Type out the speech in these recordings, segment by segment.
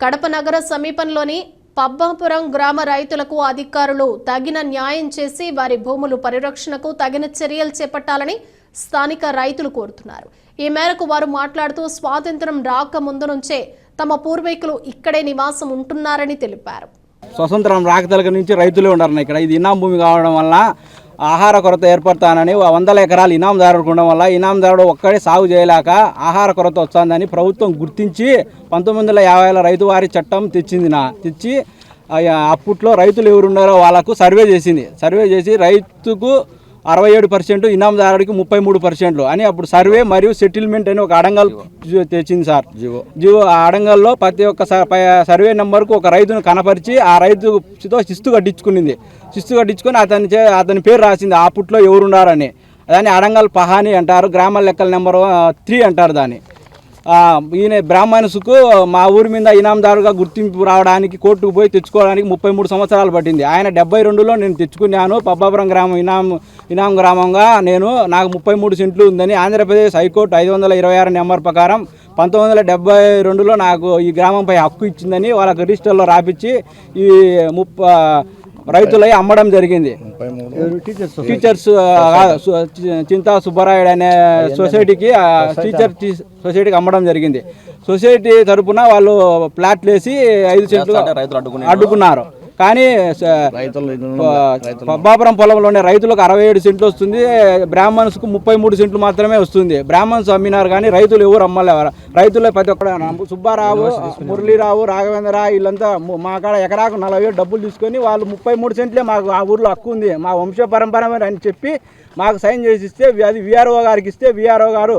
కడప నగర సమీపంలోని పబ్బాపురం గ్రామ రైతులకు అధికారులు తగిన న్యాయం చేసి వారి భూముల పరిరక్షణకు తగిన చర్యలు చేపట్టాలని స్థానిక రైతులు కోరుతున్నారు. ఈ మేరకు వారు మాట్లాడుతూ స్వాతంత్ర్యం రాకముందు నుంచే తమ పూర్వీకులు ఇక్కడే నివాసం ఉంటున్నారని తెలిపారు. స్వతంత్రం రాకతలక నుంచి రైతులే ఉన్నారు. ఇక్కడ ఇది ఇనాం భూమి కావడం వల్ల ఆహార కొరత ఏర్పడతానని 100 ఎకరాలు ఇనాందారుడు ఉండడం వల్ల ఇనాందారుడు ఒక్కడే సాగు చేయలేక ఆహార కొరత వస్తుందని ప్రభుత్వం గుర్తించి 1950లో రైతువారి చట్టం తెచ్చి అప్పట్లో రైతులు ఎవరున్నారో వాళ్ళకు సర్వే చేసి రైతుకు 67%, ఇనాందారుడికి 33% అని అప్పుడు సర్వే మరియు సెటిల్మెంట్ అని ఒక అడంగల్ తెచ్చింది సార్. జివో ఆ అడంగల్లో ప్రతి ఒక్క సర్వే నెంబర్కు ఒక రైతును కనపరిచి ఆ రైతుతో శిస్తు కట్టించుకొని అతని పేరు రాసింది. అప్పట్లో ఎవరున్నారని దాన్ని అడంగల్ పహాని అంటారు. గ్రామ లెక్కల నెంబర్ 3 అంటారు దాన్ని. ఈయన బ్రాహ్మణ్స్కు మా ఊరి మీద ఇనాందారుగా గుర్తింపు రావడానికి కోర్టుకు పోయి తెచ్చుకోవడానికి 33 సంవత్సరాలు పట్టింది. ఆయన 72లో నేను తెచ్చుకున్నాను. పబ్బాపురం గ్రామం ఇనాం గ్రామంగా నాకు 33 సెంట్లు ఉందని ఆంధ్రప్రదేశ్ హైకోర్టు 526 నెంబర్ ప్రకారం 1972లో నాకు ఈ గ్రామంపై హక్కు ఇచ్చిందని వాళ్ళకి రిజిస్టర్లో రాపించి ఈ రైతులై అమ్మడం జరిగింది. టీచర్స్ చింతా సుబ్బరాయుడు అనే సొసైటీకి అమ్మడం జరిగింది. సొసైటీ తరపున వాళ్ళు ప్లాట్లు వేసి 5 సెంట్లు అడ్డుకున్నారు. కానీ పబ్బాపురం పొలంలోనే రైతులకు 67 సెంట్లు వస్తుంది, బ్రాహ్మణ్స్కు 33 సెంట్లు మాత్రమే వస్తుంది. బ్రాహ్మణ్స్ అమ్మినారు కానీ రైతులు ఎవరు అమ్మలేవారు. రైతులే ప్రతి ఒక్క సుబ్బారావు, మురళీరావు, రాఘవేంద్ర వీళ్ళంతా మా కాడ ఎకరాకు 40,000 డబ్బులు తీసుకొని వాళ్ళు 33 సెంట్లే మాకు ఆ ఊర్లో హక్కు ఉంది, మా వంశ పరంపరమే అని చెప్పి మాకు సైన్ చేసి ఇస్తే అది విఆర్ఓ గారికి ఇస్తే విఆర్ఓ గారు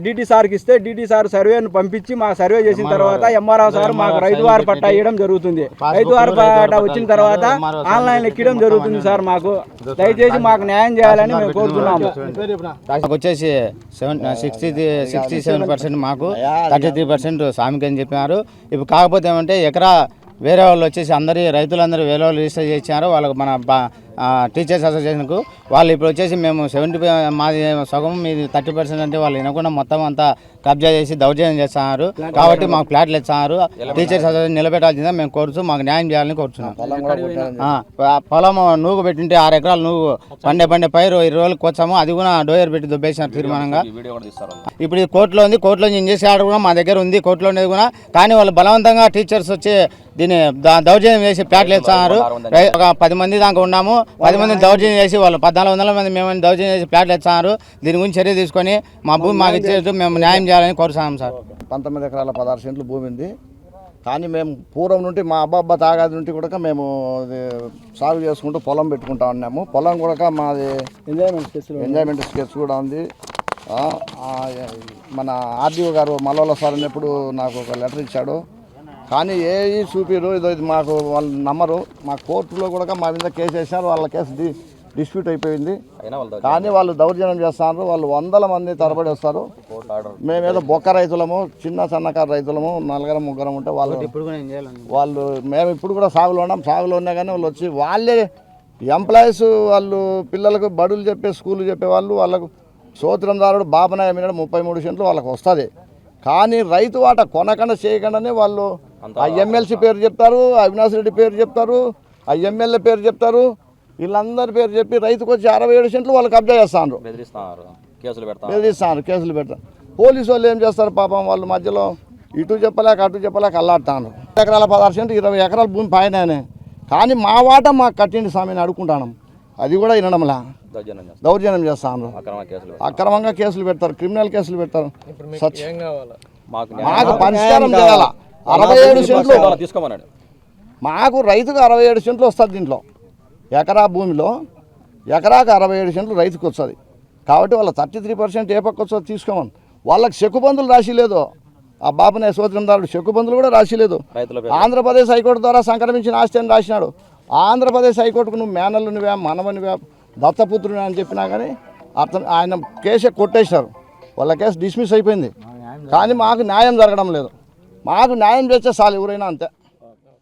డిటి సార్కి ఇస్తే డిటి సార్ సర్వేను పంపించి మాకు సర్వే చేసిన తర్వాత ఎంఆర్ఓ సార్ మాకు రైతువారి పట్టా ఇవ్వడం జరుగుతుంది. రైతువారి పట్టా వచ్చిన తర్వాత ఆన్లైన్ ఎక్కడం జరుగుతుంది. సార్ మాకు దయచేసి మాకు న్యాయం చేయాలని మేము కోరుతున్నాము. వచ్చేసి 67% మాకు 33% స్వామికి అని చెప్పినారు. ఇప్పుడు కాకపోతే ఏమంటే ఎకరా వేరే వాళ్ళు వచ్చేసి రైతులందరూ వేరే వాళ్ళు రిజిస్టర్ చేసినారు. వాళ్ళకు మన టీచర్స్ అసోసియేషన్కు వాళ్ళు ఇప్పుడు వచ్చేసి మేము 70 మాది సగం మీది 30% అంటే వాళ్ళు వినకుండా మొత్తం అంతా కబ్జా చేసి దౌర్జన్యం చేస్తున్నారు. కాబట్టి మాకు ఫ్లాట్లు ఇస్తున్నారు. టీచర్స్ అసోసియేషన్ నిలబెట్టాల్సిందే మేము కోరుతూ మాకు న్యాయం చేయాలని కోరుతున్నాం. పొలం నూగు పెట్టింటే 6 ఎకరాలు నూగు పండే పైరు 20 రోజులకు వచ్చాము. అది కూడా డోయర్ పెట్టి దుబ్బేసినారు తీర్మానంగా. ఇప్పుడు ఇది కోర్టులో ఉంది. కోర్టులో ఇంజెక్షన్ ఆర్డర్ కూడా మా దగ్గర ఉంది. కోర్టులో ఉండేది కూడా. కానీ వాళ్ళు బలవంతంగా టీచర్స్ వచ్చి దీన్ని దౌర్జన్యం చేసి ఫ్లాట్లు ఇస్తున్నారు. ఒక 10 మంది దాకా ఉన్నాము. 10 మందిని దౌర్జన్యం చేసి వాళ్ళు 1400 మంది మేము దౌర్జన్యం చేసి ఫ్లాట్లు ఇస్తున్నారు. దీని గురించి చర్య తీసుకొని మా భూమి మాకు ఇచ్చేట్టు మేము న్యాయం చేయాలని కోరుతున్నాం సార్. 19 ఎకరాల 16 సెంట్లు భూమి ఉంది. కానీ మేము పూర్వం నుండి మా అబ్బాబ్బా తాగాది నుండి కూడా మేము సాగు చేసుకుంటూ పొలం పెట్టుకుంటా ఉన్నాము. పొలం కూడా మాది ఎంజాయ్మెంట్ స్కెచ్ కూడా ఉంది. మన ఆర్డీఓ గారు మల్లవల సార్ అన్నప్పుడు నాకు ఒక లెటర్ ఇచ్చాడు. కానీ ఏది చూపిరు ఇది మాకు వాళ్ళు నమ్మరు. మా కోర్టులో కూడా మా మీద కేసు వేసినారు. వాళ్ళ కేసు డిస్ప్యూట్ అయిపోయింది. కానీ వాళ్ళు దౌర్జన్యం చేస్తున్నారు. వాళ్ళు 100 మంది తరబడి వస్తారు. మేమేదో బొక్క రైతులము, చిన్న సన్నకారు రైతులము, 4-3 ఉంటే వాళ్ళు మేము ఇప్పుడు కూడా సాగులో ఉన్నాం. సాగులో ఉన్నా కానీ వాళ్ళు వచ్చి వాళ్ళే ఎంప్లాయీస్, వాళ్ళు పిల్లలకు బడులు చెప్పే స్కూళ్ళు చెప్పేవాళ్ళు. వాళ్ళకు సోత్రందారుడు బాబనాయ మీద 33 సెంట్లు వాళ్ళకు వస్తుంది. కానీ రైతు వాట కొనకుండా చేయకుండానే వాళ్ళు ఆ ఎమ్మెల్సీ పేరు చెప్తారు, అవినాష్ రెడ్డి పేరు చెప్తారు, ఆ ఎమ్మెల్యే పేరు చెప్తారు. వీళ్ళందరి పేరు చెప్పి రైతుకు వచ్చి 67 సెంట్లు వాళ్ళు కబ్జా చేస్తారు, కేసులు పెడతారు. పోలీసు వాళ్ళు ఏం చేస్తారు పాపం, వాళ్ళు మధ్యలో ఇటు చెప్పలేక అటు చెప్పలేక అల్లాడుతాను. ఎకరాల 16 సెంట్లు 20 ఎకరాల భూమి పైననే. కానీ మా వాట మాకు కట్టిండి స్వామిని అడుకుంటాను. అది కూడా వినడంలా దౌర్జన్యం చేస్తాను. అక్రమంగా కేసులు పెడతారు, క్రిమినల్ కేసులు పెడతారు. మాకు పరిష్కారం చేయాల. 67 సెంట్లు మాకు రైతుకు 67 సెంట్లు వస్తుంది. దీంట్లో ఎకరా భూమిలో ఎకరాకు 67 సెంట్లు రైతుకు వస్తుంది. కాబట్టి వాళ్ళ 33% ఏ పక్క వస్తుందో తీసుకోమని. వాళ్ళకి చెక్కుబందులు రాసి లేదు. ఆ బాబునే సోదరందారుడు చెక్కుబందులు కూడా రాసి లేదు. ఆంధ్రప్రదేశ్ హైకోర్టు ద్వారా సంక్రమించిన ఆస్తి అని రాసినాడు. ఆంధ్రప్రదేశ్ హైకోర్టుకు నువ్వు మేనల్లునివా, మనవనివా, దత్తపుత్రుని అని చెప్పినా కానీ ఆయన కేసే కొట్టేశారు. వాళ్ళ కేసు డిస్మిస్ అయిపోయింది. కానీ మాకు న్యాయం జరగడం లేదు. మాకు న్యాయం చేస్తే చాలు ఎవరైనా అంతే.